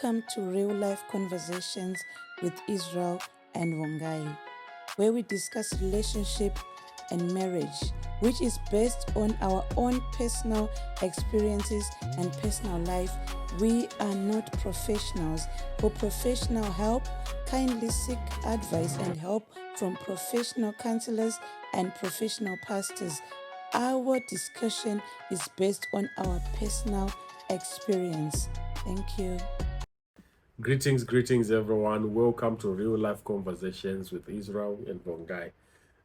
Welcome to Real Life Conversations with Israel and Wongai, where we discuss relationship and marriage, which is based on our own personal experiences and personal life. We are not professionals. For professional help, kindly seek advice and help from professional counselors and professional pastors. Our discussion is based on our personal experience. Thank you. Greetings, everyone. Welcome to Real Life Conversations with Israel and Wongai.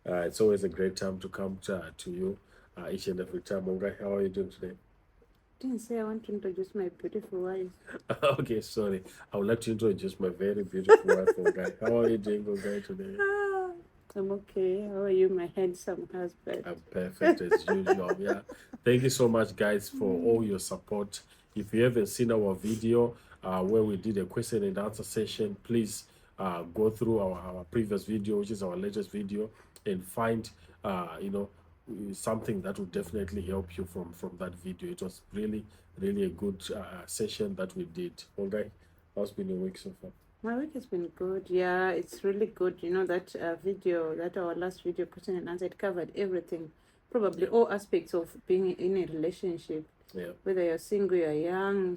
It's always a great time to come to you each and every time. Wongai, how are you doing today? Didn't say I want to introduce my beautiful wife. Okay, sorry. I would like to introduce my very beautiful wife, Wongai. How are you doing, Wongai, today? I'm okay. How are you, my handsome husband? I'm perfect as usual. Yeah. Thank you so much, guys, for all your support. If you haven't seen our video where we did a question and answer session, please go through our previous video, which is our latest video, and find something that will definitely help you from that video. It was really a good session that we did. Okay, how's been your week so far? My week has been good. Yeah, it's really good. You know, that video, that our last video, question and answer, it covered everything. Probably all aspects of being in a relationship. Yeah. Whether you're single, you're young,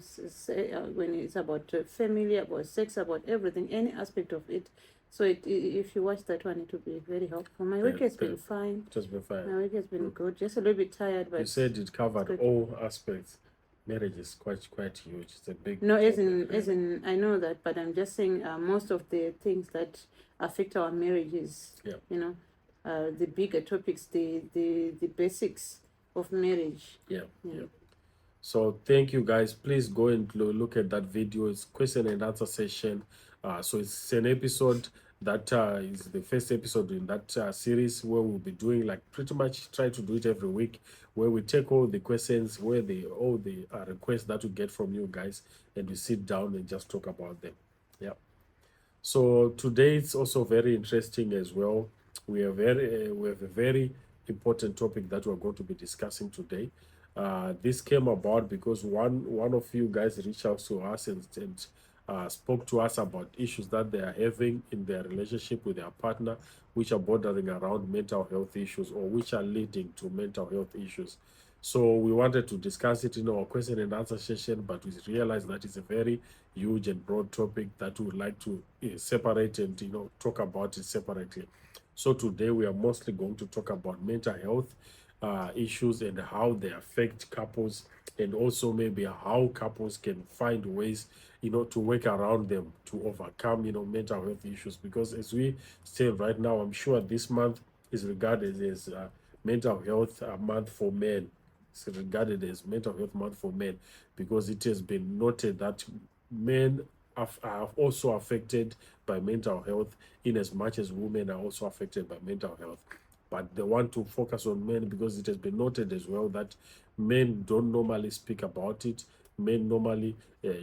when it's about family, about sex, about everything, any aspect of it. So if you watch that one, it will be very helpful. My week has been fine. It has been fine. My week has been good. Just a little bit tired, but you said it covered all aspects. Marriage is quite huge. It's a big. No, as in, I know that, but I'm just saying most of the things that affect our marriages. Yeah. You know, the bigger topics, the basics of marriage. Yeah. So thank you, guys. Please go and look at that video. It's question and answer session. So it's an episode that is the first episode in that series where we'll be doing, like, pretty much try to do it every week, where we take all the questions, all the requests that we get from you guys, and we sit down and just talk about them. Yeah. So today it's also very interesting as well. We have a very important topic that we're going to be discussing today. This came about because one of you guys reached out to us and spoke to us about issues that they are having in their relationship with their partner, which are bordering around mental health issues or which are leading to mental health issues. So we wanted to discuss it in our question and answer session, but we realized that it's a very huge and broad topic that we would like to separate and talk about it separately. So today we are mostly going to talk about mental health issues and how they affect couples, and also maybe how couples can find ways to work around them to overcome mental health issues. Because as we say right now, I'm sure this month is regarded as mental health month for men. It's regarded as mental health month for men because it has been noted that men are also affected by mental health in as much as women are also affected by mental health. But they want to focus on men because it has been noted as well that men don't normally speak about it. Men normally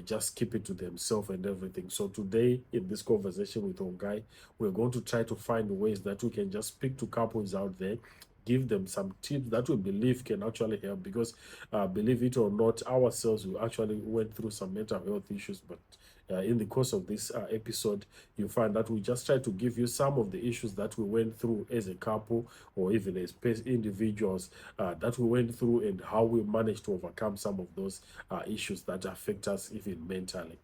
just keep it to themselves and everything. So today, in this conversation with Ongai, we're going to try to find ways that we can just speak to couples out there, give them some tips that we believe can actually help. Because believe it or not, ourselves, we actually went through some mental health issues, but in the course of this episode, you find that we just try to give you some of the issues that we went through as a couple or even as individuals that we went through, and how we managed to overcome some of those issues that affect us even mentally.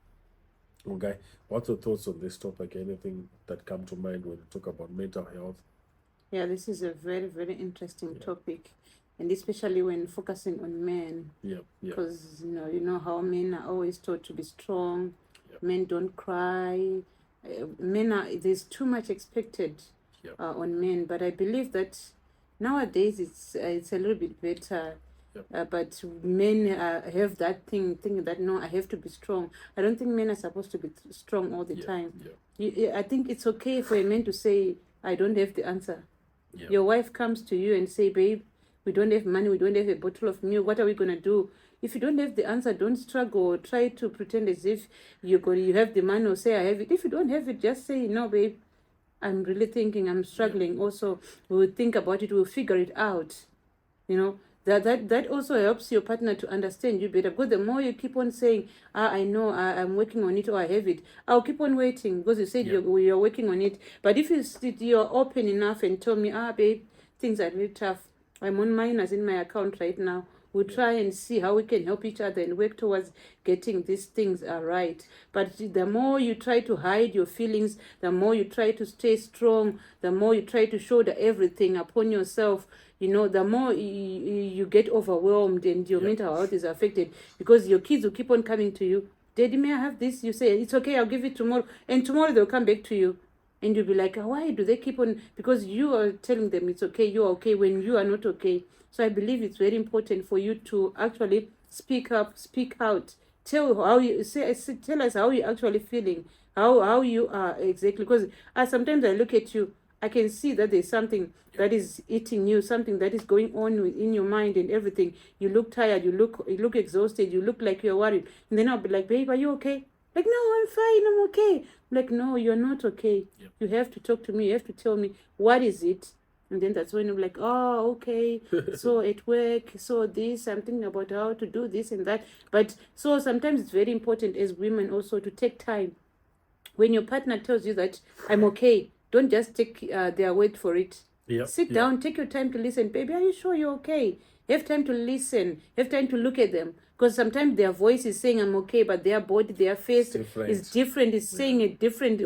Okay, what's your thoughts on this topic? Anything that come to mind when you talk about mental health? Yeah, this is a very, very interesting topic, and especially when focusing on men. Yeah. Because you know how men are always taught to be strong. Men don't cry. There's too much expected on men. But I believe that nowadays it's a little bit better. But men have that thing that no, I have to be strong. I don't think men are supposed to be strong all the time. I think it's okay for a man to say, I don't have the answer. Your wife comes to you and say, babe, we don't have money, we don't have a bottle of milk, what are we going to do? If you don't have the answer, don't struggle or try to pretend as if you have the money or say, I have it. If you don't have it, just say, no, babe, I'm really thinking, I'm struggling. Also, we'll think about it, we'll figure it out. that also helps your partner to understand you better, because the more you keep on saying, I know, I'm working on it, or I have it, I'll keep on waiting, because you said you're working on it. But if you're open enough and tell me, babe, things are really tough, I'm on minus in my account right now, we'll try and see how we can help each other and work towards getting these things right. But the more you try to hide your feelings, the more you try to stay strong, the more you try to shoulder everything upon yourself, the more you get overwhelmed and your mental health is affected, because your kids will keep on coming to you. Daddy, may I have this? You say, it's okay, I'll give it tomorrow. And tomorrow they'll come back to you. And you'll be like, why do they keep on? Because you are telling them it's okay, you're okay, when you are not okay. So I believe it's very important for you to actually speak up, speak out. Tell us how you're actually feeling, how you are exactly. Because sometimes I look at you, I can see that there's something that is eating you, something that is going on in your mind and everything. You look tired, you look exhausted, you look like you're worried. And then I'll be like, babe, are you okay? Like, no, I'm fine, I'm okay. I'm like, no, you're not okay. You have to talk to me, you have to tell me, what is it? And then that's when I'm like, oh, okay. So at work, so this, I'm thinking about how to do this and that. But so sometimes it's very important as women also to take time. When your partner tells you that I'm okay, don't just take their word for it. Sit down, take your time to listen. Baby, are you sure you're okay? Have time to listen. Have time to look at them. Because sometimes their voice is saying I'm okay, but their body, their face is different. It's saying a different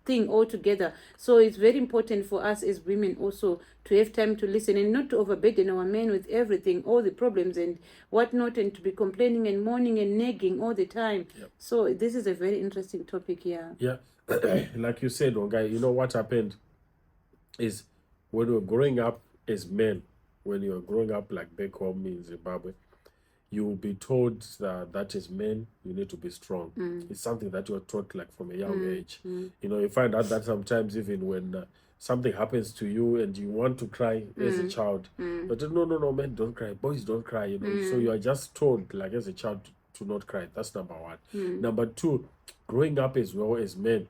thing altogether. So it's very important for us as women also to have time to listen and not to overburden our men with everything, all the problems and whatnot, and to be complaining and mourning and nagging all the time. So this is a very interesting topic here. Yeah. Like you said, Ongai, you know what happened is when we were growing up as men, when you were growing up like back home in Zimbabwe, you will be told that as men, you need to be strong. It's something that you're taught like from a young age. You find out that sometimes even when something happens to you and you want to cry as a child, but no, men don't cry, boys don't cry, So you are just told like as a child to not cry. That's number one. Number two, growing up as well as men,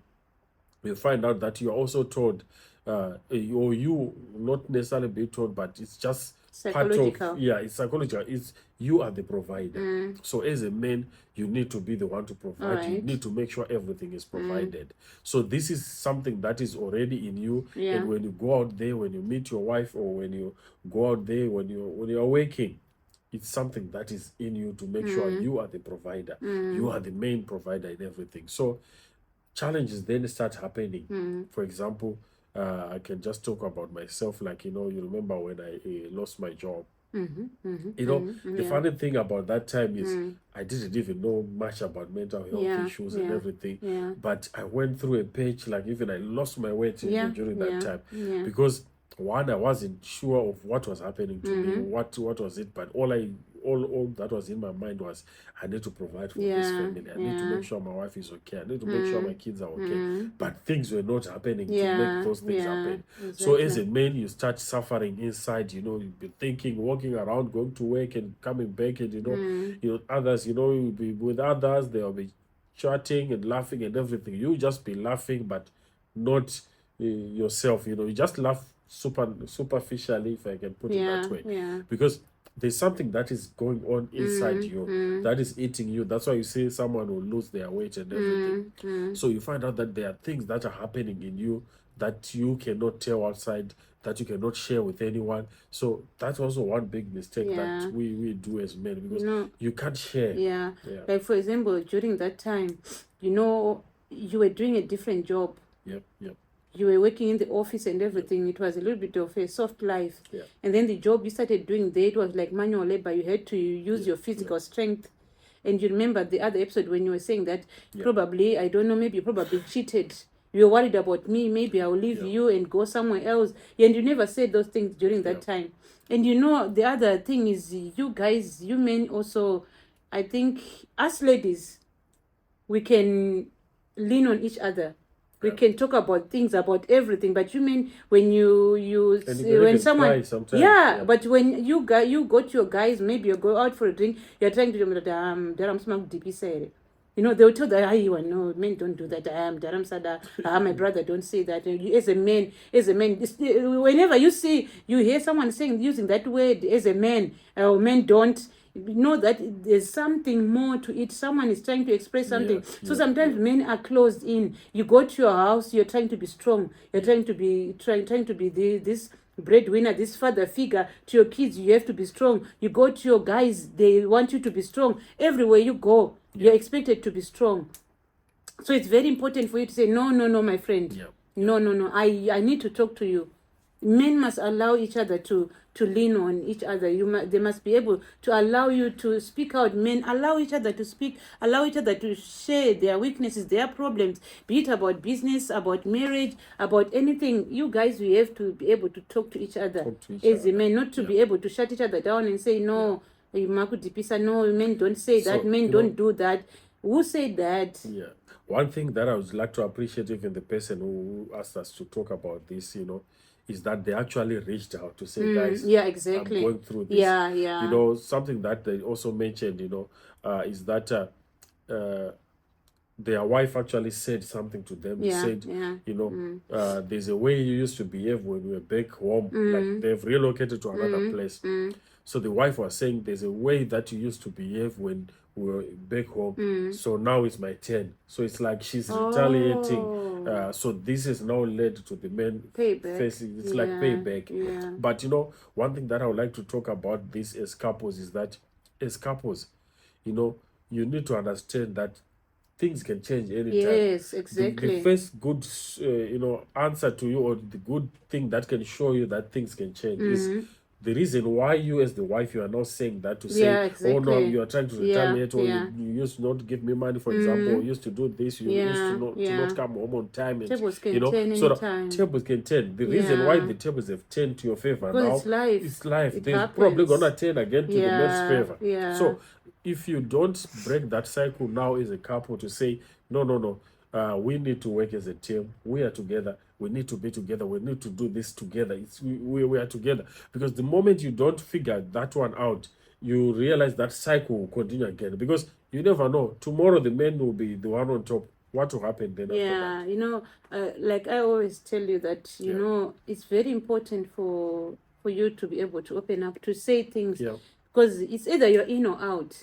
you find out that you're also told, or you not necessarily be told, but it's just psychological. Part of, it's psychological. It's you are the provider. So as a man, you need to be the one to provide. You need to make sure everything is provided. So this is something that is already in you. And when you go out there, when you meet your wife, or when you go out there, when you're working, it's something that is in you to make sure you are the provider. You are the main provider in everything. So challenges then start happening. For example, I can just talk about myself. Like, you remember when I lost my job. The funny thing about that time is I didn't even know much about mental health issues and everything. But I went through a page, like even I lost my weight during that time. Because one, I wasn't sure of what was happening to me, what was it, but all that was in my mind was, I need to provide for this family. I need to make sure my wife is okay. I need to make sure my kids are okay. But things were not happening to make those things happen. Exactly. So as a man, you start suffering inside. You'll be thinking, walking around, going to work and coming back, and others. You'll be with others. They'll be chatting and laughing and everything. You just be laughing, but not yourself. You just laugh superficially, if I can put it that way, because there's something that is going on inside you that is eating you. That's why you say someone will lose their weight and everything. So you find out that there are things that are happening in you that you cannot tell outside, that you cannot share with anyone. So that's also one big mistake that we do as men, because you can't share. Like, for example, during that time, you were doing a different job. You were working in the office and everything. It was a little bit of a soft life. And then the job you started doing there, it was like manual labor. You had to use your physical strength. And you remember the other episode when you were saying that probably, I don't know, maybe you probably cheated. You were worried about me. Maybe I'll leave you and go somewhere else. And you never said those things during that time. And the other thing is, you guys, you men also, I think, us ladies, we can lean on each other. We can talk about things, about everything, but you mean when when someone but when you go to your guys, maybe you go out for a drink, you're trying to You know, they'll tell that, you no, men don't do that. I am Dharam Sada. My brother, don't say that. As a man, whenever you hear someone using that word as a man, or men don't, know that there's something more to it. Someone is trying to express something. So sometimes men are closed in. You go to your house, you're trying to be strong. You're trying to be this breadwinner, this father figure to your kids. You have to be strong. You go to your guys, they want you to be strong. Everywhere you go, you're expected to be strong. So it's very important for you to say, no, my friend. No. I need to talk to you. Men must allow each other to lean on each other. They must be able to allow you to speak out. Men allow each other to speak, allow each other to share their weaknesses, their problems, be it about business, about marriage, about anything. You guys, we have to be able to talk to each other as a men, not to be able to shut each other down and say, no, no, men don't say that, men don't do that. Who said that? Yeah. One thing that I would like to appreciate, even the person who asked us to talk about this, is that they actually reached out to say, guys, exactly. I'm going through this. Something that they also mentioned, is that their wife actually said something to them. Said, there's a way you used to behave when we were back home. Like they've relocated to another place. So the wife was saying, there's a way that you used to behave when we were back home. So now it's my turn. So it's like she's retaliating. So this has now led to the men facing, it's like payback. But one thing that I would like to talk about this as couples is that as couples, you need to understand that things can change anytime. Yes, exactly. The first good, answer to you, or the good thing that can show you that things can change is the reason why you as the wife, you are not saying that to say, oh no, you are trying to retaliate, or you used not to give me money, for example, or used to do this, you used to not come home on time. And, tables can turn so anytime. Tables can turn. The reason why the tables have turned to your favor now, it's life. It's life. They're happens. probably going to turn again to the man's favor. So if you don't break that cycle now as a couple to say, no, we need to work as a team. We are together. We need to be together. We need to do this together. We are together. Because the moment you don't figure that one out, you realize that cycle will continue again. Because you never know. Tomorrow the man will be the one on top. What will happen then after that? Like I always tell you that, it's very important for you to be able to open up, to say things. Because it's either you're in or out.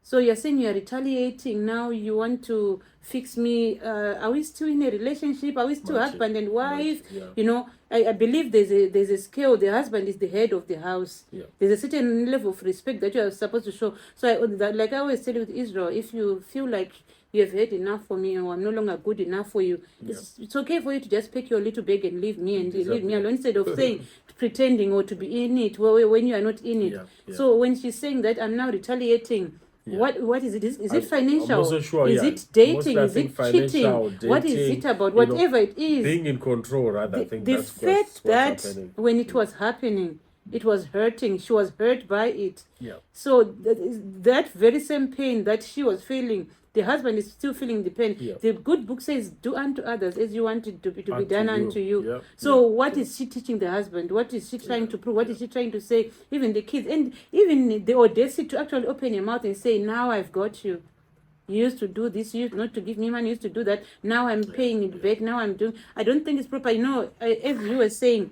So you're saying you're retaliating now, you want to fix me. Are we still in a relationship? Are we still husband and wife? I believe there's a scale. The husband is the head of the house. There's a certain level of respect that you are supposed to show. So like I always tell you with Israel, if you feel like you have heard enough for me, or I'm no longer good enough for you, it's okay for you to just pick your little bag and leave me alone, instead of saying, pretending or to be in it when you are not in it. So when she's saying that I'm now retaliating, what is it? Is it financial? I'm also sure, is it dating? Is it cheating? What is it about? Whatever it is, being in control, rather. The fact that when it was happening, it was hurting. She was hurt by it. So that very same pain that she was feeling, the husband is still feeling the pain. The good book says, do unto others as you want it to be done unto you. So what is she teaching the husband? What is she trying to prove? What is she trying to say? Even the kids, and even the audacity to actually open your mouth and say, now I've got you. You used to do this, you used not to give me money, you used to do that. Now I'm paying it back. Now I'm doing. I don't think it's proper. As you were saying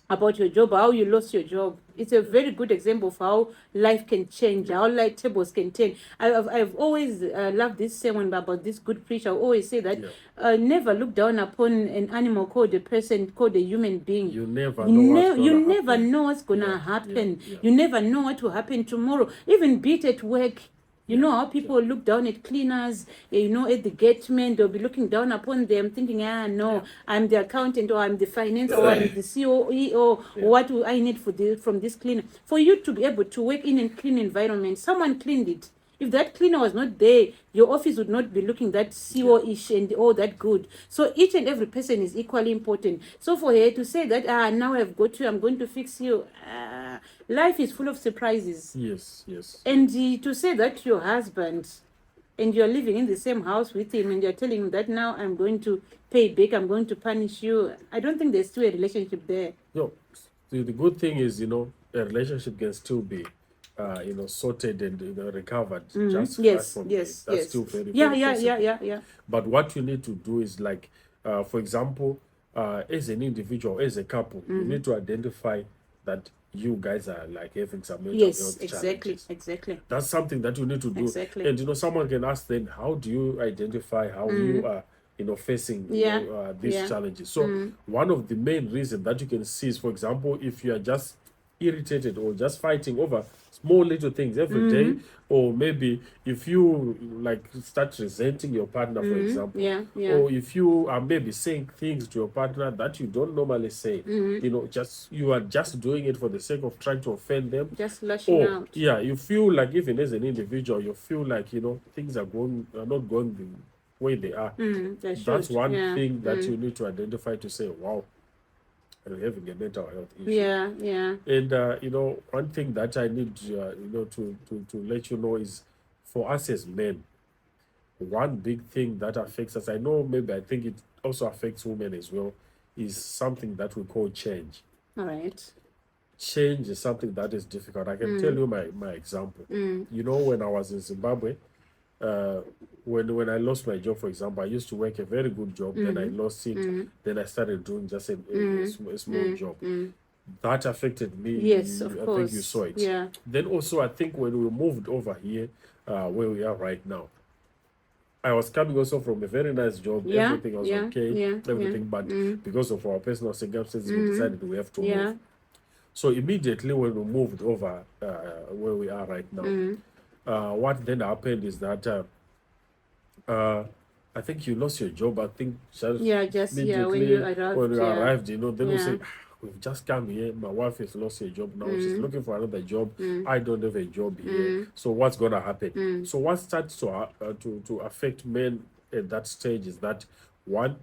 about your job, how you lost your job. It's a very good example of how life can change, how life tables can turn. I've always loved this sermon about this good preacher. I always say that never look down upon an animal called a person, called a human being. You never know what's going to happen. You never know what will happen tomorrow. Even be it at work. You know how people look down at cleaners, at the gateman, they'll be looking down upon them thinking, I'm the accountant, or I'm the finance, or I'm the CEO, or what do I need from this cleaner? For you to be able to work in a clean environment, someone cleaned it. If that cleaner was not there, your office would not be looking that CEO-ish and all that good. So each and every person is equally important. So for her to say that, now I've got you, I'm going to fix you, life is full of surprises. Yes. And to say that your husband, and you're living in the same house with him, and you're telling him that now I'm going to pay back, I'm going to punish you, I don't think there's still a relationship there. No, the good thing is, a relationship can still be sorted and recovered just Yes, from yes, that's yes. still very, Yeah, very yeah, possible. yeah. But what you need to do is like, for example, as an individual, as a couple, you need to identify that you guys are like having some mental Yes, health exactly, challenges. exactly, That's something that you need to do. exactly. And someone can ask then, how do you identify how you are facing Yeah, these yeah. challenges? So one of the main reasons that you can see is, for example, if you are just irritated or just fighting over small little things every day, or maybe if you like start resenting your partner, for example, Yeah, yeah. or if you are maybe saying things to your partner that you don't normally say, just you are just doing it for the sake of trying to offend them, Just lashing or out. yeah, you feel like even as an individual, you feel like things are not going the way they are. They That's should. one Yeah. thing that you need to identify to say, wow, I'm having a mental health issue. Yeah, yeah. And one thing that I need to let you know is, for us as men, one big thing that affects us, I think it also affects women as well, is something that we call change. All right. Change is something that is difficult. I can tell you my example. When I was in Zimbabwe, when I lost my job, for example, I used to work a very good job, then I lost it, then I started doing just a small job. That affected me. Yes, of I think you course. saw it. Yeah. Then also, I think when we moved over here, where we are right now, I was coming also from a very nice job. Yeah, Everything was yeah, okay, yeah, everything, but because of our personal circumstances, we decided we have to yeah. move. So immediately when we moved over where we are right now, what then happened is that I think you lost your job. I think just when you immediately arrived. when you Yeah. arrived, then we Yeah. say, we've just come here. My wife has lost her job now. She's looking for another job. I don't have a job here. So what's gonna happen? So what starts to affect men at that stage is that, one,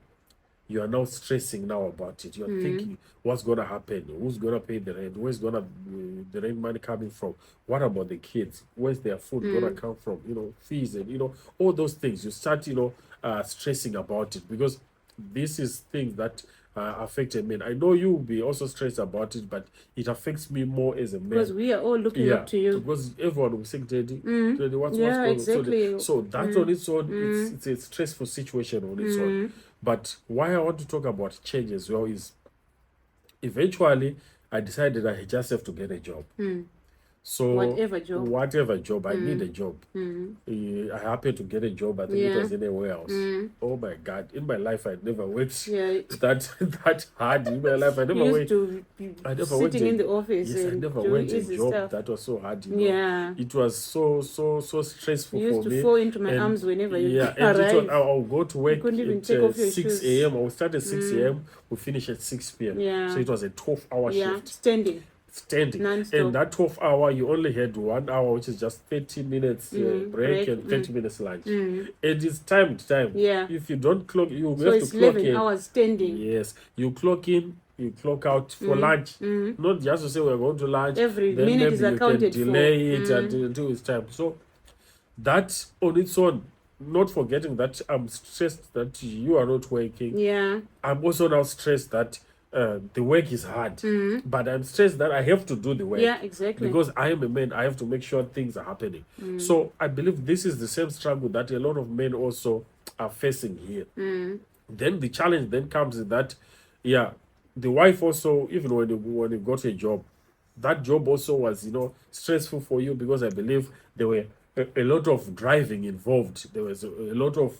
you are now stressing now about it. You're thinking, what's gonna happen? Who's gonna pay the rent? Where's gonna the rent money coming from? What about the kids? Where's their food gonna come from? Fees and all those things. You start stressing about it, because this is things that affect a man. I know you will be also stressed about it, but it affects me more as a man. Because we are all looking up to you. Because everyone will say, Daddy, what's Yeah, going exactly. on? So that on its own, it's a stressful situation on its own. But why I want to talk about change as well is, eventually I decided I just have to get a job. So whatever job, I need a job. I happened to get a job. I think it was in a warehouse. Oh my God! In my life, I never worked that hard. In my life, I never you worked. used to be I never sitting in the office. Yes, I and never doing went a easy job stuff. that was so hard. Yeah. It was so stressful You used for to me. fall into my arms whenever you and arrive. I'll go to work couldn't even at take off your 6 shoes. a.m. I'll start at 6 a.m. We'll finish at 6 p.m. Yeah. So it was a 12-hour shift. Standing. And that 12 hour, you only had 1 hour, which is just 30 minutes break and 30 minutes lunch. And it's time to time. Yeah. If you don't clock, you have So to it's clock 11 in. hours standing. Yes, you clock in, you clock out for lunch. Not just to say we're going to lunch. Every then minute maybe is you accounted can delay for. it until it's time. So that on its own, not forgetting that I'm stressed that you are not working. Yeah. I'm also now stressed that the work is hard, but I'm stressed that I have to do the work. Yeah, exactly. Because I am a man, I have to make sure things are happening. So I believe this is the same struggle that a lot of men also are facing here. Then the challenge then comes in that, the wife also, even when you got a job, that job also was stressful for you, because I believe there were a lot of driving involved. There was a lot of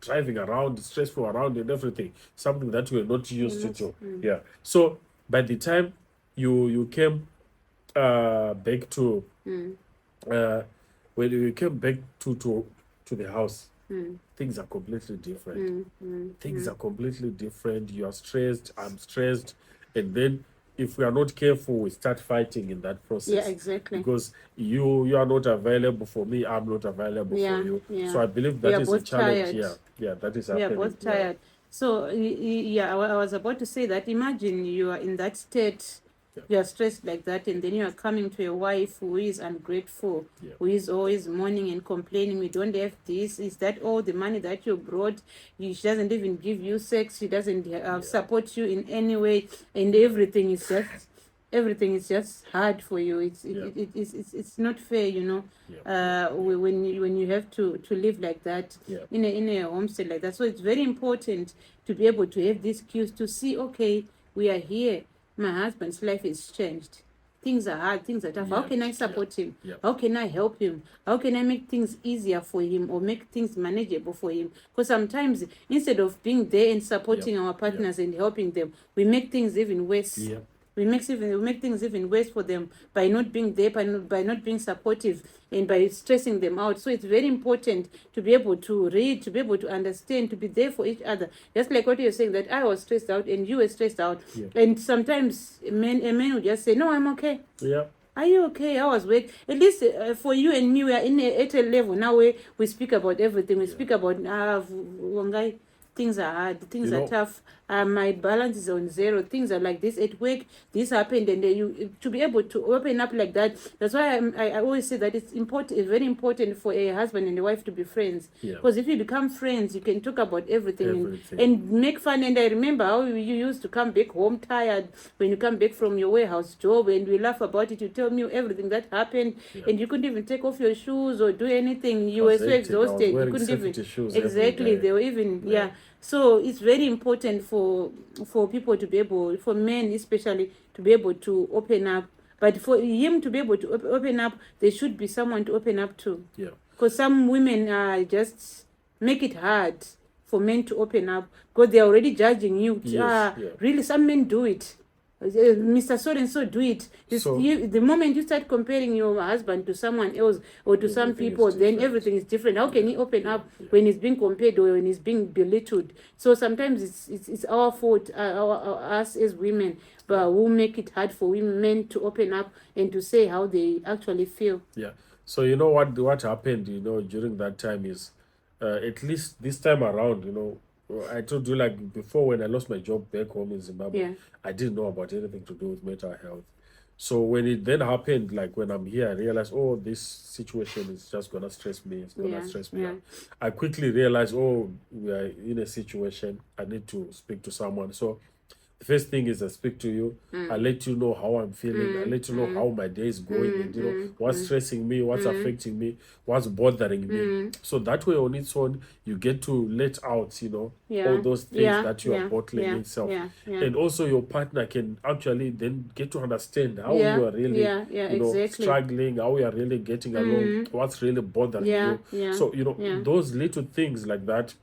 driving around, stressful around and everything, something that we're not used to do. So by the time you came back to when you came back to the house, things are completely different. Things are completely different. You are stressed, I'm stressed, and then if we are not careful, we start fighting in that process. Yeah, exactly. Because you are not available for me, I'm not available for you. So I believe that is a challenge. Tired. Yeah, that is We happening. are both tired. So I was about to say that, imagine you are in that state. You are stressed like that, and then you are coming to a wife who is ungrateful, who is always mourning and complaining. We don't have this. Is that all the money that you brought? She doesn't even give you sex. She doesn't support you in any way, and everything is just everything is just hard for you. It's not fair, you know. When you have to live like that in a homestead like that. So it's very important to be able to have these cues to see, okay, we are here. My husband's life is changed. Things are hard, things are tough. How can I support him? How can I help him? How can I make things easier for him or make things manageable for him? Because sometimes instead of being there and supporting our partners and helping them, we make things even worse. We make things even worse for them by not being there, by not being supportive, and by stressing them out. So it's very important to be able to read, to be able to understand, to be there for each other. Just like what you're saying, that I was stressed out and you were stressed out. And sometimes a man would just say, "No, I'm okay." Are you okay? I was work. At least for you and me, we are at a level now where we speak about everything. We speak about things are hard, things are tough. My balance is on zero. Things are like this at work. This happened, and you to be able to open up like that. That's why I always say that it's important. It's very important for a husband and a wife to be friends. Because if you become friends, you can talk about everything. And make fun. And I remember how you used to come back home tired when you come back from your warehouse job, and we laugh about it. You tell me everything that happened, and you couldn't even take off your shoes or do anything. You were so exhausted. You couldn't even exactly. They were even So it's very important for people to be able, for men especially, to be able to open up. But for him to be able to open up, there should be someone to open up to. Because some women just make it hard for men to open up because they're already judging you. Really, some men do it. Mr. So and so do it. The moment you start comparing your husband to someone else or to some people, then everything is different. How can he open up when he's being compared or when he's being belittled? So sometimes it's our fault, us as women, but we'll make it hard for women to open up and to say how they actually feel. So you know what happened, during that time is, at least this time around, I told you, like before, when I lost my job back home in Zimbabwe, I didn't know about anything to do with mental health. So when it then happened, like when I'm here, I realized, oh, this situation is just gonna stress me. It's gonna stress me out. I quickly realized, oh, we are in a situation. I need to speak to someone. So the first thing is I speak to you. I let you know how I'm feeling. I let you know how my day is going, and what's stressing me, what's affecting me, what's bothering me. So that way, on its own, you get to let out, all those things that you are bottling yourself. And also your partner can actually then get to understand how you are really, struggling, how you are really getting along, what's really bothering you. So, those little things like that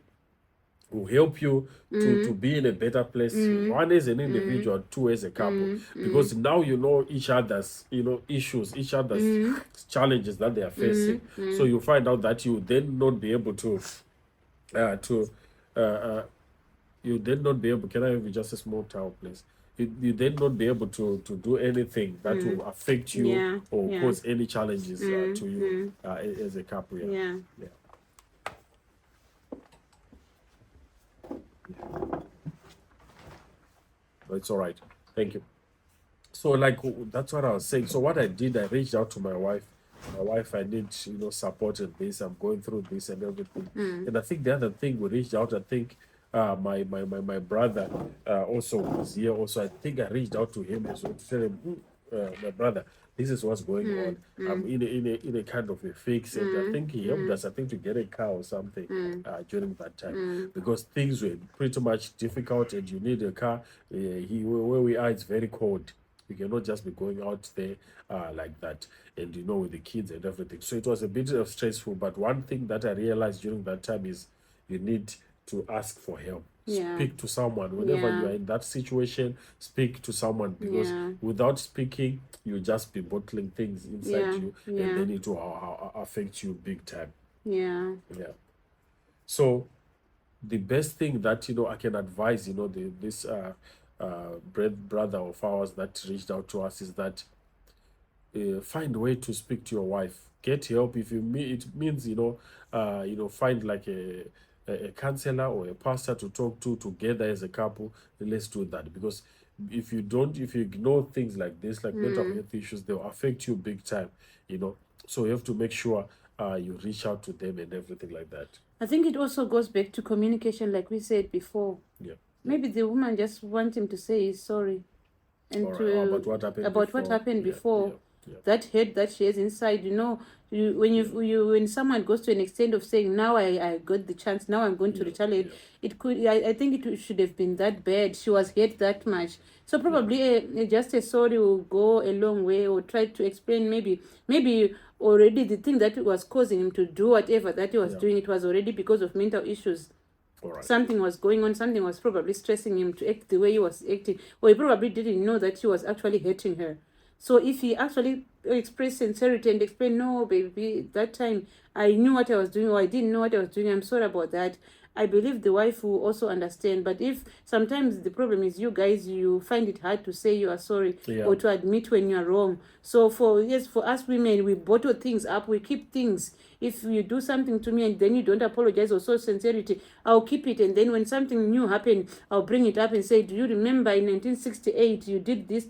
will help you to be in a better place. One as an individual, two as a couple, because now you know each other's issues, each other's challenges that they are facing. So you find out that you then not be able to you then not be able. Can I have just a small towel, please? You then not be able to do anything that will affect you or cause any challenges to you as a couple. But it's all right. Thank you. So, like, that's what I was saying. So, what I did, I reached out to my wife. My wife, I need, support in this. I'm going through this and everything. And I think the other thing we reached out, I think my brother also was here. Also, I think I reached out to him as well to tell him, my brother, this is what's going on. I'm in a kind of a fix, and I think he helped us, I think, to get a car or something during that time, because things were pretty much difficult, and you need a car. Where we are, it's very cold. You cannot just be going out there like that, and with the kids and everything. So it was a bit of stressful. But one thing that I realized during that time is you need to ask for help. Speak to someone whenever you are in that situation. Speak to someone, because without speaking, you just be bottling things inside you, and then it will affect you big time. So the best thing that I can advise this brother of ours that reached out to us is that find a way to speak to your wife. Get help. If it means find like a counselor or a pastor to talk to together as a couple. Let's do that, because if you ignore things like this, like mental health issues, they will affect you big time. So you have to make sure you reach out to them and everything like that. I think it also goes back to communication, like we said before. Maybe the woman just wants him to say he's sorry. about what happened before. That hurt that she has inside, when someone goes to an extent of saying, now I got the chance, now I'm going to retaliate, it could, I think it should have been that bad. She was hurt that much. So probably just a sorry will go a long way, or try to explain, maybe already the thing that was causing him to do whatever that he was doing, it was already because of mental issues. Something was going on, something was probably stressing him to act the way he was acting, or he probably didn't know that he was actually hurting her. So if he actually expressed sincerity and explained, no, baby, that time I knew what I was doing, or I didn't know what I was doing, I'm sorry about that, I believe the wife will also understand. But if sometimes the problem is you guys, you find it hard to say you are sorry, or to admit when you are wrong. So for us women, we bottle things up, we keep things. If you do something to me and then you don't apologize or show sincerity, I'll keep it. And then when something new happened, I'll bring it up and say, do you remember in 1968 you did this?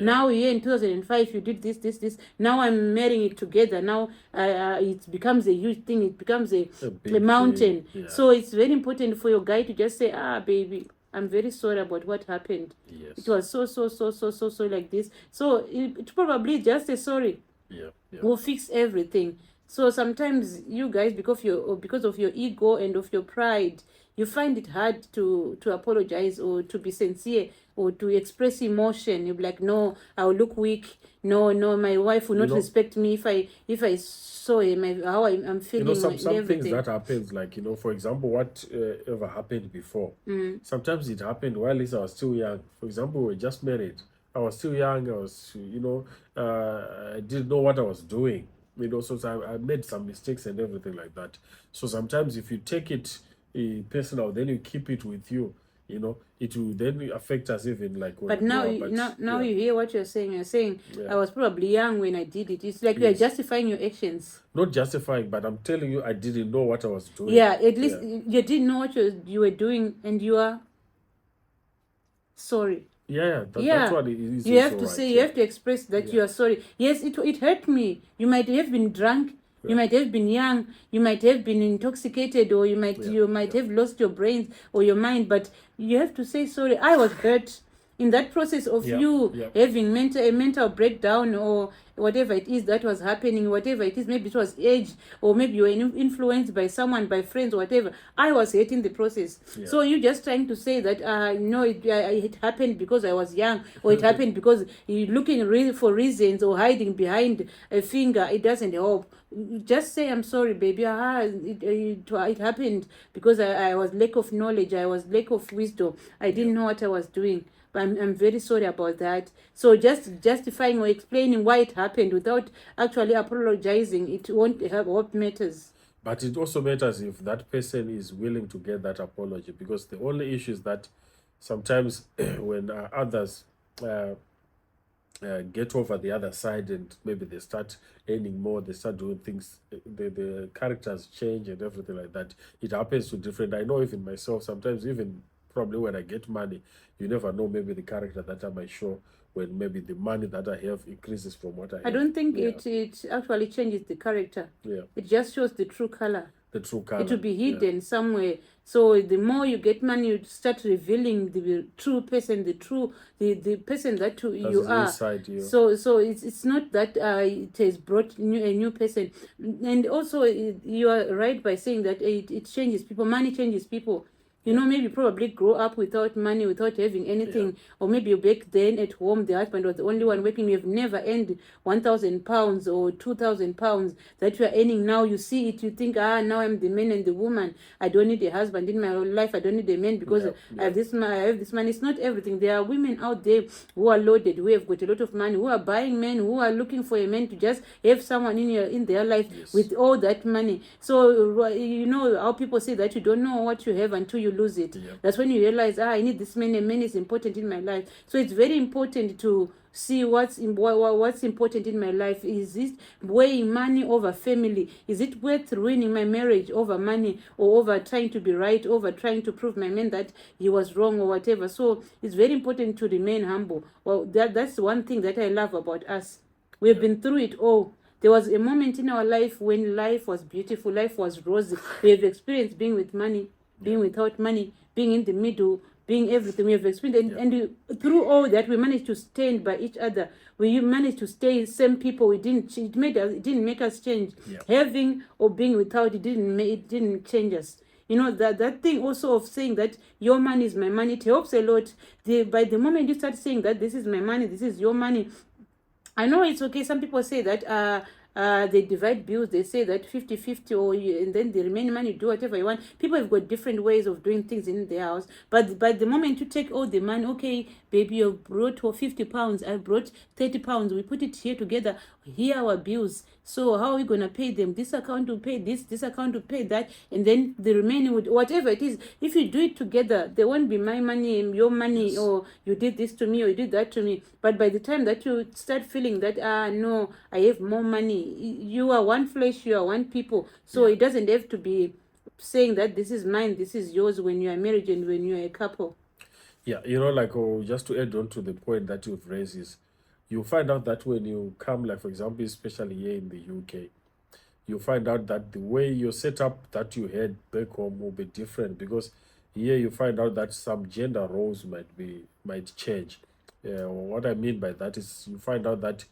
Now here in 2005 you did this. Now I'm marrying it together. Now it becomes a huge thing. It becomes a mountain. So it's very important for your guy to just say, baby, I'm very sorry about what happened. It was so like this. So it's probably just a sorry. We'll fix everything. So sometimes you guys, because of your ego and of your pride, you find it hard to apologize or to be sincere or to express emotion. You'll be like, no, I'll look weak. No, my wife will not respect me if I saw him, how I'm feeling. Some things that happens, like, for example, what ever happened before. Sometimes it happened while I was still young. For example, we just married. I was still young. I was, I didn't know what I was doing. So I made some mistakes and everything like that. So sometimes if you take it personal, then you keep it with you, it will then affect us even like when. But now you hear what you're saying. You're saying, I was probably young when I did it. It's like you're justifying your actions. Not justifying, but I'm telling you, I didn't know what I was doing. At least you didn't know what you were doing, and you are sorry. That's what it is. You have to say, you have to express that you are sorry. Yes, it hurt me. You might have been drunk. You might have been young. You might have been intoxicated, or you might have lost your brains or your mind. But you have to say sorry. I was hurt in that process of you having a mental breakdown, or whatever it is that was happening, whatever it is, maybe it was age, or maybe you were influenced by someone, by friends, or whatever. I was hating the process. So you just trying to say that it happened because I was young, or it happened because you're looking for reasons or hiding behind a finger. It doesn't help. Just say, I'm sorry, baby. It happened because I was lack of knowledge. I was lack of wisdom. I didn't know what I was doing. I'm very sorry about that. So just justifying or explaining why it happened without actually apologizing, it won't help. What matters. But it also matters if that person is willing to get that apology, because the only issue is that sometimes when others get over the other side and maybe they start earning more, they start doing things, the characters change and everything like that. It happens to different. I know even myself, sometimes even probably when I get money, you never know maybe the character that I might show when maybe the money that I have increases from what I have. I don't think it actually changes the character. It just shows the true color. The true color. It will be hidden somewhere. So the more you get money, you start revealing the true person, the person that you are. Inside you. So it's not that it has brought a new person. And also you are right by saying that it changes people. Money changes people. Maybe probably grow up without money, without having anything. Or maybe back then at home, the husband was the only one working. You've never earned 1,000 pounds or 2,000 pounds that you are earning. Now you see it, you think, now I'm the man and the woman. I don't need a husband in my life. I don't need a man because I have this money. It's not everything. There are women out there who are loaded, who have got a lot of money, who are buying men, who are looking for a man to just have someone in their life with all that money. So, how people say that you don't know what you have until you lose it. That's when you realize, I need this man. A man is important in my life. So it's very important to see what's important in my life. Is it weighing money over family? Is it worth ruining my marriage over money, or over trying to be right, over trying to prove my man that he was wrong or whatever? So it's very important to remain humble. Well, that's one thing that I love about us. We've been through it all. There was a moment in our life when life was beautiful, life was rosy. We have experienced being with money, being without money, being in the middle, being everything we have experienced, and through all that, we managed to stand by each other. We managed to stay same people. It didn't make us change. Having or being without, it didn't change us. That thing also of saying that your money is my money, it helps a lot. By the moment you start saying that this is my money, this is your money, I know it's okay. Some people say that they divide bills. They say that 50-50, and then the remaining money, do whatever you want. People have got different ways of doing things in their house. But by the moment you take all the money, okay, baby, you brought for £50. I brought £30. We put it here together. Here are our bills. So how are we going to pay them? This account will pay this account will pay that, and then the remaining would, whatever it is. If you do it together, there won't be my money and your money, or you did this to me or you did that to me. But by the time that you start feeling that, no, I have more money, you are one flesh, you are one people. So it doesn't have to be saying that this is mine, this is yours when you are married and when you are a couple. Yeah, just to add on to the point that you've raised is, you find out that when you come, like for example, especially here in the UK, you find out that the way your setup that you had back home will be different, because here you find out that some gender roles might change. What I mean by that is, you find out that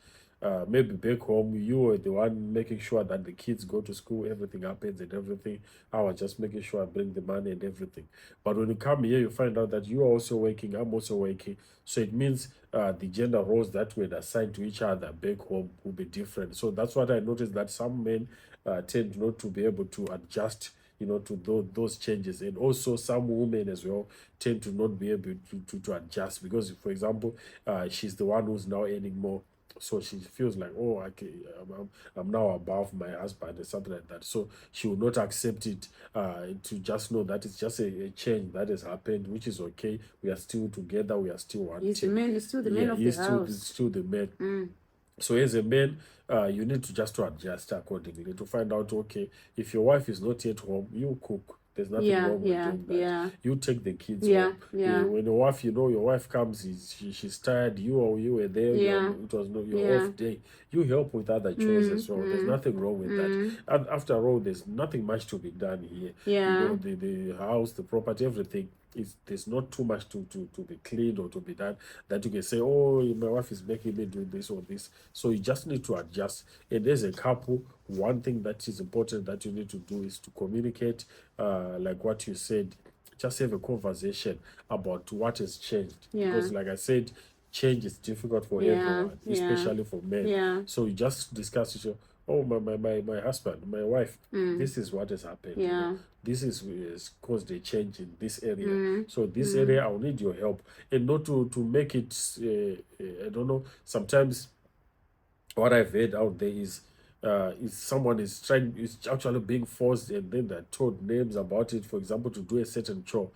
maybe back home you were the one making sure that the kids go to school, everything happens and everything. I was just making sure I bring the money and everything. But when you come here, you find out that you are also working, I'm also working. So it means the gender roles that were assigned to each other back home will be different. So that's what I noticed, that some men tend not to be able to adjust to those changes, and also some women as well tend to not be able to adjust, because for example, she's the one who's now earning more, so she feels like, oh, okay, I'm now above my husband or something like that. So she will not accept it, to just know that it's just a change that has happened, which is okay. We are still together. We are still one He's team. still the man of the house. He's still the man. So as a man, you need to just to adjust accordingly, to find out, okay, if your wife is not yet home, you cook. There's nothing wrong with doing that. You take the kids home. When your wife comes, she's tired, you were there, it was your off day. You help with other chores as well. There's nothing wrong with that. And after all, there's nothing much to be done here. The house, the property, everything. There's not too much to be cleaned or to be done, that you can say, oh, my wife is making me do this or this. So you just need to adjust. And as a couple, one thing that is important that you need to do is to communicate, like what you said. Just have a conversation about what has changed. Because like I said, change is difficult for everyone, especially for men. So you just discuss it. Oh, my husband, my wife, this is what has happened. This is caused a change in this area. So this area, I'll need your help. And not to make it, I don't know, sometimes what I've heard out there is someone is actually being forced, and then they're told names about it. For example, to do a certain chore,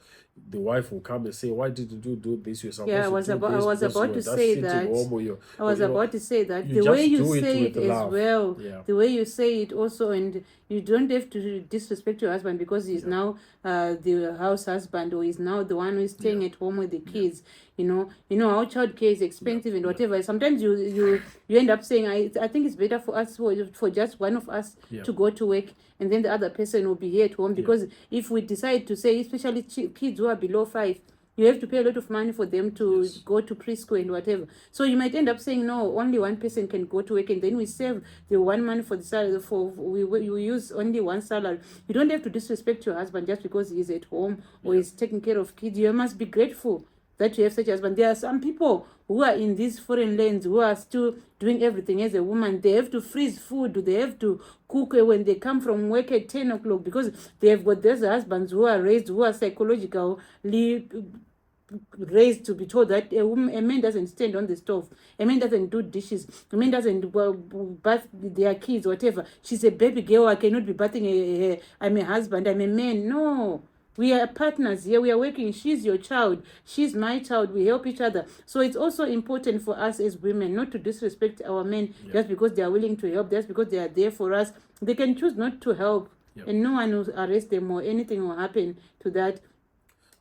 the wife will come and say, "Why did you do this? You're supposed I was to do about, this I was because about you to were just say sitting that. home, or I was about to say that you the way just you do it say with it as love. well, Yeah. the way you say it also, and you don't have to disrespect your husband because he's now the house husband, or he's now the one who is staying at home with the kids. You know how childcare is expensive and whatever. Sometimes you end up saying, I think it's better for us for just one of us to go to work, and then the other person will be here at home, because if we decide to say, especially kids who are below 5, you have to pay a lot of money for them to go to preschool and whatever. So you might end up saying, no, only one person can go to work, and then we save the one money for the salary. We use only one salary. You don't have to disrespect your husband just because he's at home or he's taking care of kids. You must be grateful that you have such a husband. There are some people who are in these foreign lands who are still doing everything as a woman. They have to freeze food. They have to cook when they come from work at 10 o'clock, because they have got those husbands who are raised, who are psychologically raised to be told that a man doesn't stand on the stove, a man doesn't do dishes, a man doesn't bath their kids, whatever. She's a baby girl, I cannot be bathing I'm a husband, I'm a man. No, we are partners here. We are working. She's your child, she's my child. We help each other. So it's also important for us as women not to disrespect our men just because they are willing to help, just because they are there for us. They can choose not to help, and no one will arrest them or anything will happen to that.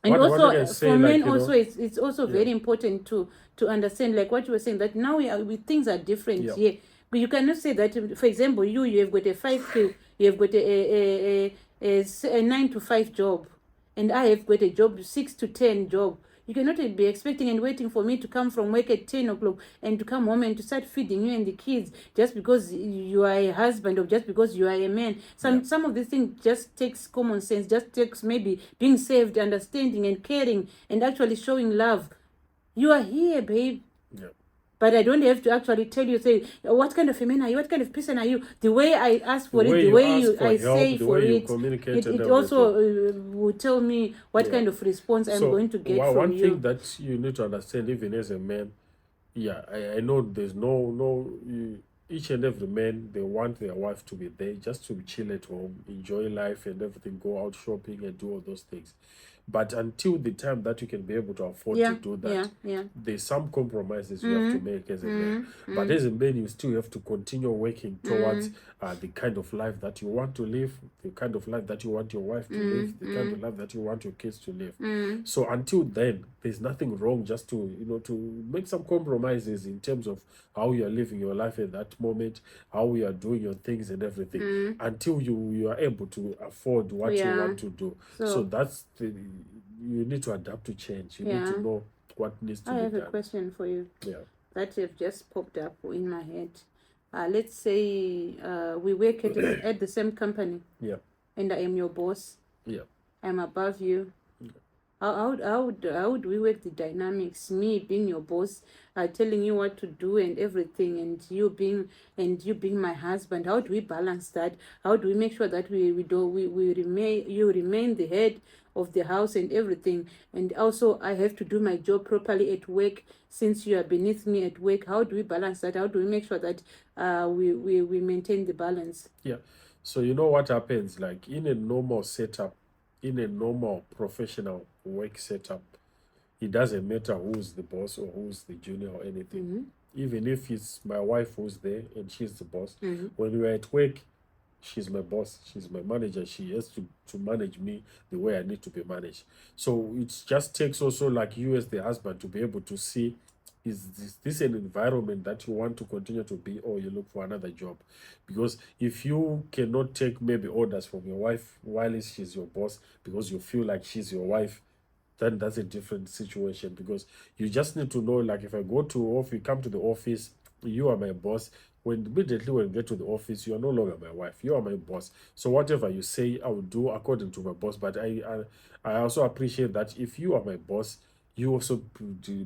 And also for men, also it's also very important to understand, like what you were saying, that now things are different here. But you cannot say that, for example, you have got a 5K, you have got a 9 to 5 job, and I have got a job 6 to 10 job. You cannot be expecting and waiting for me to come from work at 10 o'clock and to come home and to start feeding you and the kids just because you are a husband or just because you are a man. Some of these things just takes common sense, just takes maybe being saved, understanding and caring and actually showing love. You are here, babe. Yeah. But I don't have to actually tell you, say, what kind of a man are you? What kind of person are you? The way I ask for it, the way I say for it, it also will tell me what kind of response I'm going to get from one you. thing that you need to understand, even as a man, I know there's each and every man, they want their wife to be there, just to chill at home, enjoy life and everything, go out shopping and do all those things. But until the time that you can be able to afford to do that, there's some compromises you have to make as a man. But as a man, you still have to continue working towards the kind of life that you want to live, the kind of life that you want your wife to live, the kind of life that you want your kids to live. So until then, there's nothing wrong just to to make some compromises in terms of how you are living your life at that moment, how you are doing your things and everything, until you are able to afford what you want to do. So that's you need to adapt to change. You need to know what needs to be done. I have a question for you that have just popped up in my head. Let's say we work at the same company, and I am your boss. I'm above you. How would we work the dynamics? Me being your boss, telling you what to do and everything, and you being my husband. How do we balance that? How do we make sure that you remain the head of the house and everything, and also I have to do my job properly at work since you are beneath me at work? How do we balance that? How do we make sure that we maintain the balance? So you know what happens, like in a normal setup, in a normal professional work setup, it doesn't matter who's the boss or who's the junior or anything. Even if it's my wife who's there and she's the boss, when we're at work, she's my boss, she's my manager, she has to manage me the way I need to be managed. So it just takes also like you as the husband to be able to see, is this an environment that you want to continue to be, or you look for another job? Because if you cannot take maybe orders from your wife while she's your boss because you feel like she's your wife, then that's a different situation. Because you just need to know, like, if I go to office, come to the office, you are my boss. Immediately when you get to the office, you are no longer my wife, you are my boss. So whatever you say, I will do according to my boss. But I also appreciate that if you are my boss, you also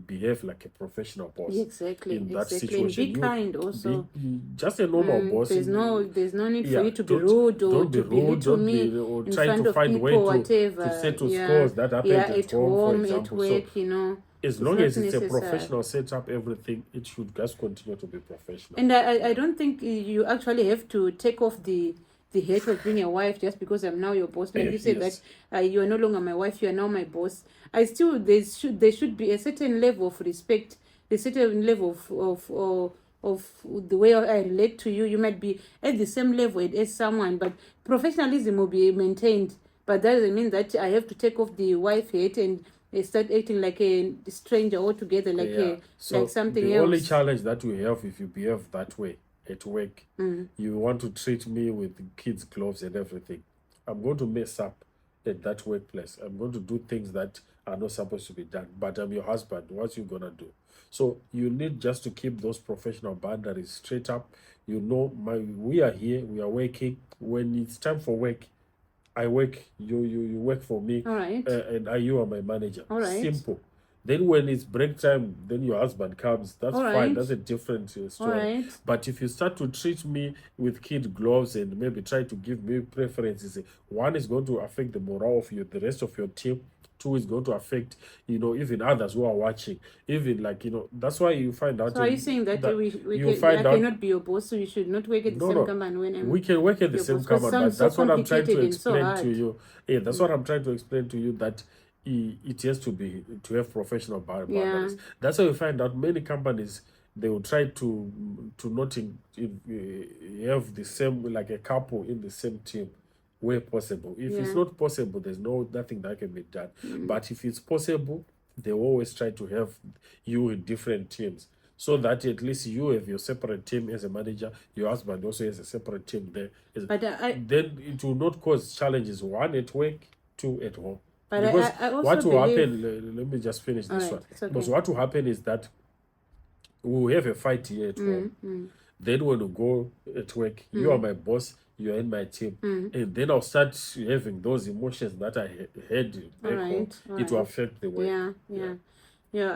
behave like a professional boss. Exactly. In that situation, and be kind also. Be just a normal boss. There's no need for you to be rude or to belittle me or try to find way to settle scores that happen at home, for example. At work, so, as long as it's a professional setup, everything, it should just continue to be professional. And I don't think you actually have to take off the hate of being a wife just because I'm now your boss. Like you said that you are no longer my wife, you are now my boss. There should be a certain level of respect, a certain level of the way I relate to you. You might be at the same level as someone, but professionalism will be maintained. But that doesn't mean that I have to take off the wife hate and start acting like a stranger altogether, like something else. The only challenge that we have, if you behave that way at work, you want to treat me with kids' gloves and everything, I'm going to mess up at that workplace. I'm going to do things that are not supposed to be done. But I'm your husband. What you gonna do? So you need just to keep those professional boundaries straight up. You know, we are here. We are working. When it's time for work, I work. You work for me. All right. And you are my manager. All right. Simple. Then when it's break time, then your husband comes. That's fine. That's a different story. Right. But if you start to treat me with kid gloves and maybe try to give me preferences, one is going to affect the morale of the rest of your team. Two is going to affect, even others who are watching. Even that's why you find out. So are you saying that I cannot be your boss, so you should not work at the same company when we can work at the same company, but that's what I'm trying to explain to you. Yeah, that's what I'm trying to explain to you, that it has to have professional boundaries. That's why you find out many companies, they will try to not have the same, like a couple in the same team where possible. If it's not possible, there's nothing that can be done. But if it's possible, they always try to have you in different teams, so that at least you have your separate team as a manager, your husband also has a separate team there. But then it will not cause challenges, one at work, two at home. But because I also what will believe, happen, let me just finish all this right, one. it's okay. Because what will happen is that we will have a fight here at home. Then when we go at work, you are my boss, you are in my team. And then I'll start having those emotions that I had back home. All It will right. affect the work. Yeah,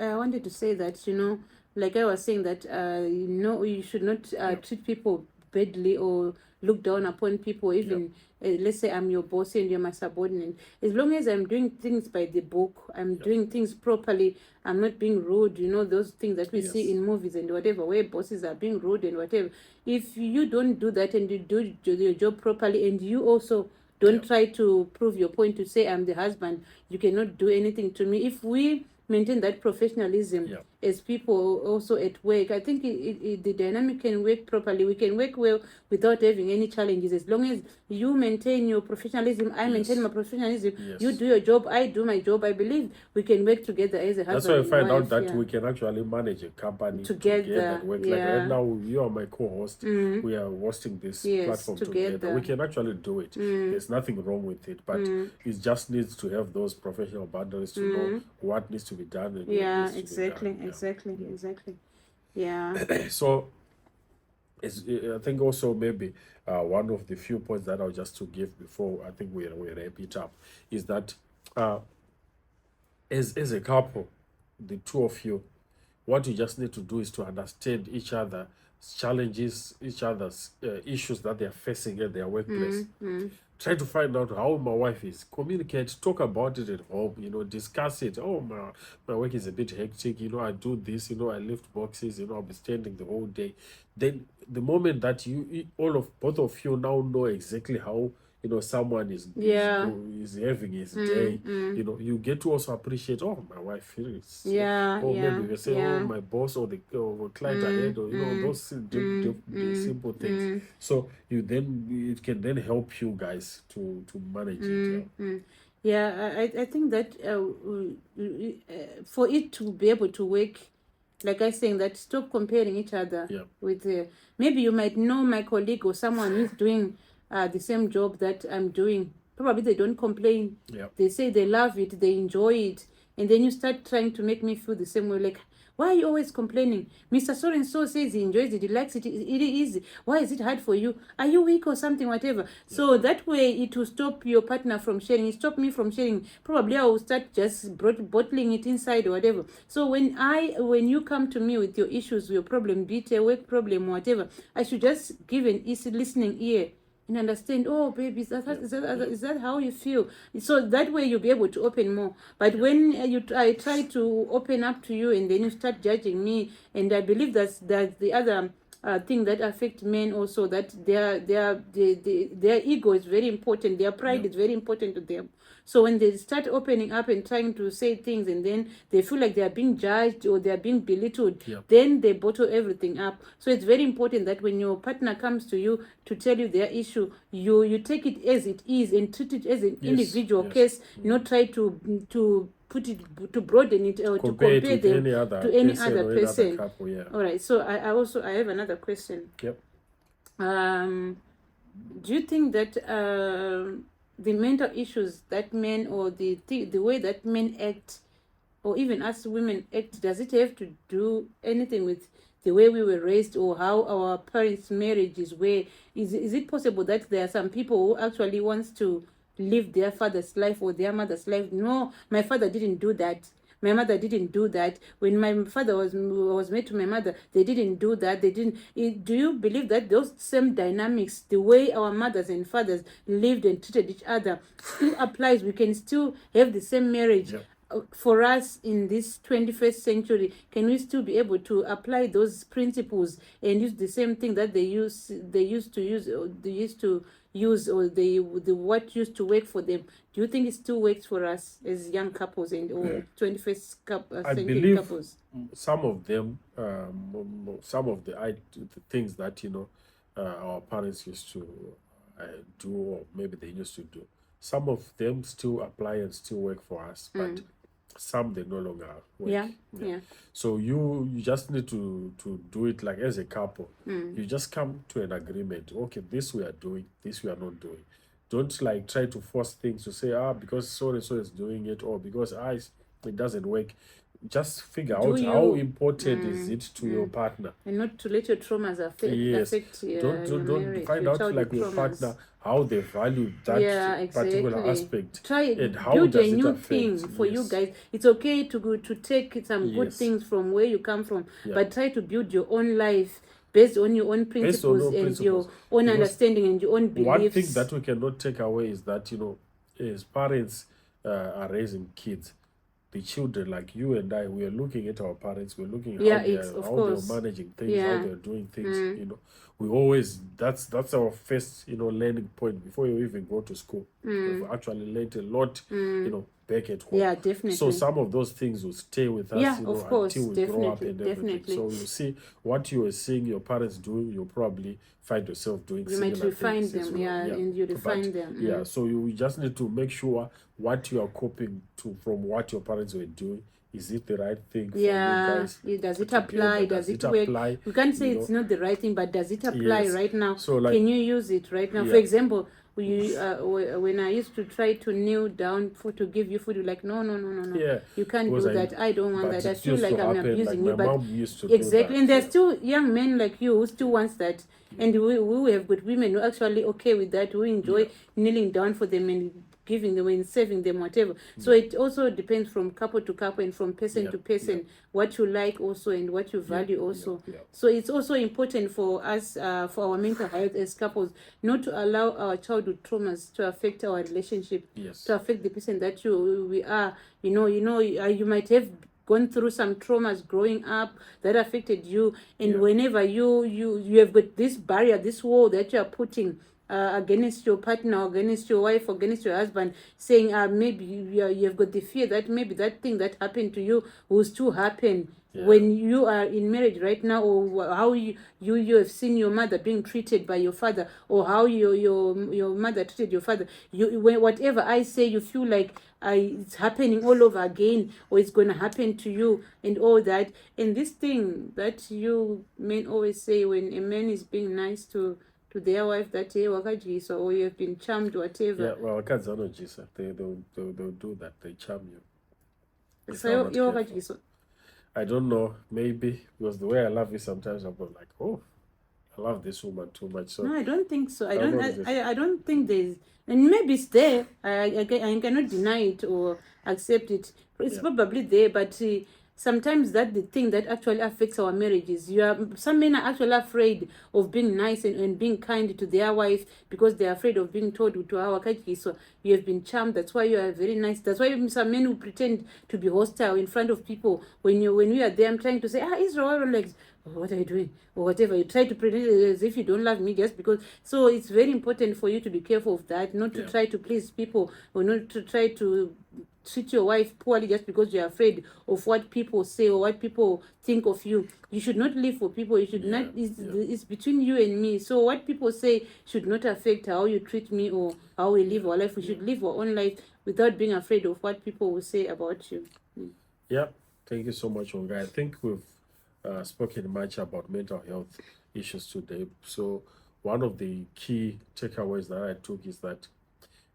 I wanted to say that, you know, like I was saying that, you know, you should not treat people badly or look down upon people, even let's say I'm your boss and you're my subordinate. As long as I'm doing things by the book, I'm doing things properly, I'm not being rude, you know, those things that we see in movies and whatever, where bosses are being rude and whatever. If you don't do that and you do your job properly, and you also don't try to prove your point to say I'm the husband, you cannot do anything to me. If we maintain that professionalism as people also at work, I think the dynamic can work properly. We can work well without having any challenges, as long as you maintain your professionalism, I maintain my professionalism, you do your job, I do my job. I believe we can work together as a That's why I husband find and out wife. that we can actually manage a company Together, and work. Like right now, you are my co-host. We are hosting this platform together. We can actually do it. There's nothing wrong with it, but it just needs to have those professional boundaries to know what needs to be done and what needs to be done. Exactly. Yeah. So I think also maybe one of the few points that I'll just to give before I think we wrap it up is that as a couple, the two of you, what you just need to do is to understand each other's challenges, each other's issues that they are facing at their workplace. Try to find out how my wife is. Communicate, talk about it at home, you know, discuss it. Oh, my work is a bit hectic, you know, I do this, you know, I lift boxes, you know, I'll be standing the whole day. Then the moment that both of you now know exactly how, you know, someone is having his day, you know, you get to also appreciate, oh, my wife is, or maybe we say, oh, my boss or the client ahead, or, you know, those simple things. So it can then help you guys to manage it. Yeah, I think that for it to be able to work, like I saying that, stop comparing each other with maybe you might know my colleague or someone who's doing the same job that I'm doing. Probably they don't complain. They say they love it, they enjoy it, and then you start trying to make me feel the same way. Like, why are you always complaining? Mr. So and so says he enjoys it, he likes it, it is easy. Why is it hard for you? Are you weak or something, whatever? So that way it will stop your partner from sharing, it stop me from sharing. Probably I will start just bottling it inside or whatever. So when you come to me with your issues, your problem, be it a work problem, whatever, I should just give an easy listening ear and understand, oh baby, is that how you feel? So that way you'll be able to open more. But when I try to open up to you and then you start judging me, and I believe that's the other thing that affect men also, that their ego is very important, their pride is very important to them. So when they start opening up and trying to say things, and then they feel like they are being judged or they are being belittled, then they bottle everything up. So it's very important that when your partner comes to you to tell you their issue, you take it as it is and treat it as an individual case, not try to put it, to broaden it, or to compare them to any other person. All right. So I have another question. Do you think that the mental issues that men, or the way that men act, or even us women act, does it have to do anything with the way we were raised, or how our parents' marriages were? Is it possible that there are some people who actually wants to live their father's life or their mother's life? No, my father didn't do that. My mother didn't do that. When my father was married to my mother, they didn't do that. They didn't. Do you believe that those same dynamics, the way our mothers and fathers lived and treated each other, still applies? We can still have the same marriage. For us in this 21st century, can we still be able to apply those principles and use the same thing that they used to use, or what used to work for them? Do you think it still works for us as young couples and or 21st century couples? Some of them, some of the things that, you know, our parents used to do, or maybe they used to do, some of them still apply and still work for us, but some they no longer work. So you just need to do it like as a couple. You just come to an agreement. Okay, this we are doing, this we are not doing. Don't like try to force things to say, because so and so is doing it, or because it doesn't work. Just figure out how important is it to your partner, and not to let your traumas yes. affect your Don't marriage, find your out like childhood your traumas. partner, how they value that particular exactly. aspect, Try and how build a does it new affect. thing for you Yes. guys. It's okay to take some good Yes. things from where you come from, Yeah. but try to build your own life based on your own Based on principles your and principles. your own Because understanding and your own beliefs. one thing that we cannot take away is that, as parents are raising kids, the children, like you and I, we are looking at our parents, we're looking Yeah, how it's- of they're course. managing things, Yeah. how they're doing things. We always, that's our first, learning point before you even go to school. We've actually learned a lot, back at home. Yeah, definitely. So some of those things will stay with us, Yeah, of course, until we grow up and definitely, everything. definitely. So you see what you are seeing your parents doing, you'll probably find yourself doing You similar might refine things as them, well. and you refine them. Yeah, so you just need to make sure what you are copying to from what your parents were doing. Is it the right thing for you guys? Does it together? apply? Does it work? apply? We can't say You it's not the right thing, but does it apply Yes. right now? So, like- Can you use it right now? For Yeah. example, when I used to try to kneel down to give you food, you're like, no, Yeah, you can't because do that. I don't want but that. I it feel used like to I'm happen, abusing like you. my But mom used to do exactly, that. and there's still young men like you who still wants that, and we have good women who are actually okay with that, who enjoy kneeling down for them and giving them and serving them, whatever. So it also depends from couple to couple and from person to person, what you like also and what you value also. So it's also important for us, for our mental health as couples, not to allow our childhood traumas to affect our relationship, Yes. to affect the person that we are. You might have gone through some traumas growing up that affected you, and whenever you have got this barrier, this wall that you are putting against your partner, against your wife, against your husband, saying maybe you have got the fear that maybe that thing that happened to you will still happen when you are in marriage right now, or how you have seen your mother being treated by your father, or how your mother treated your father. Whatever I say, you feel like it's happening all over again, or it's going to happen to you, and all that. And this thing that you men always say, when a man is being nice to their wife, that hey, wakajisa, or you have been charmed, whatever. Yeah, well, kids are not Jesus. They'll do that. They charm you. So you wakajisa. I don't know. Maybe because the way I love you, sometimes I'm like, oh, I love this woman too much. So no, I don't think so. I don't think there's, and maybe it's there. I cannot deny it or accept it. It's probably there, but sometimes that the thing that actually affects our marriages. Some men are actually afraid of being nice and being kind to their wife because they're afraid of being told to our kaji. So you have been charmed. That's why you are very nice. That's why some men who pretend to be hostile in front of people when we are there. I'm trying to say, Israel legs. What are you doing? Or whatever. You try to pretend as if you don't love me just because. So it's very important for you to be careful of that, not to try to please people, or not to try to treat your wife poorly just because you're afraid of what people say or what people think of you. You should not live for people. You should not. It's between you and me. So what people say should not affect how you treat me or how we live our life. We should live our own life without being afraid of what people will say about you. Yeah, thank you so much, Olga. I think we've spoken much about mental health issues today. So one of the key takeaways that I took is that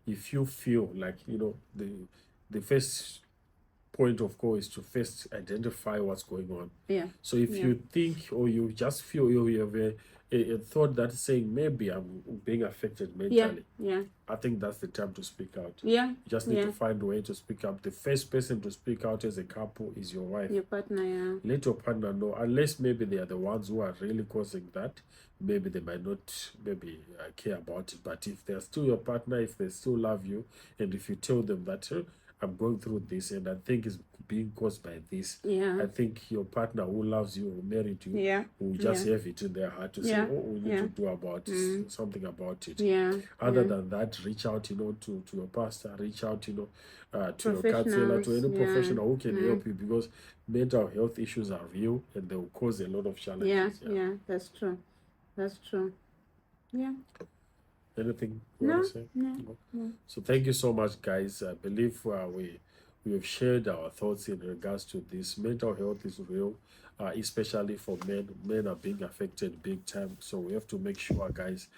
if you feel like, the first point of call is to first identify what's going on. So if you think, or you just feel you have a thought that's saying maybe I'm being affected mentally, I think that's the time to speak out. You just need to find a way to speak up. The first person to speak out as a couple is your wife. Your partner, Let your partner know, unless maybe they are the ones who are really causing that. Maybe they might not care about it. But if they're still your partner, if they still love you, and if you tell them that I'm going through this and I think it's being caused by this, I think your partner who loves you or married you will just have it in their heart to say, oh, we need to do about something about it. Other than that, reach out, to your pastor, reach out, to your counselor, to any professional who can help you, because mental health issues are real and they will cause a lot of challenges. That's true. That's true. Anything you want to say? No. So thank you so much, guys. I believe we have shared our thoughts in regards to this. Mental health is real, especially for men. Men are being affected big time. So we have to make sure, guys,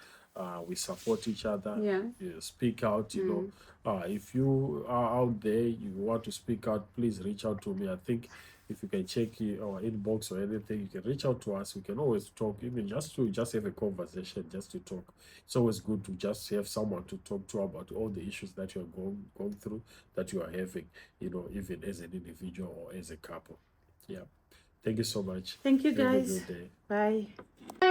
we support each other. Yeah. Speak out, you know. If you are out there, you want to speak out, please reach out to me. I think if you can check our inbox or anything, you can reach out to us. We can always talk, even just to just have a conversation, just to talk. It's always good to just have someone to talk to about all the issues that you're going through, that you are having, you know, even as an individual or as a couple. Yeah. Thank you so much. Thank you, Have a guys. good day. Bye.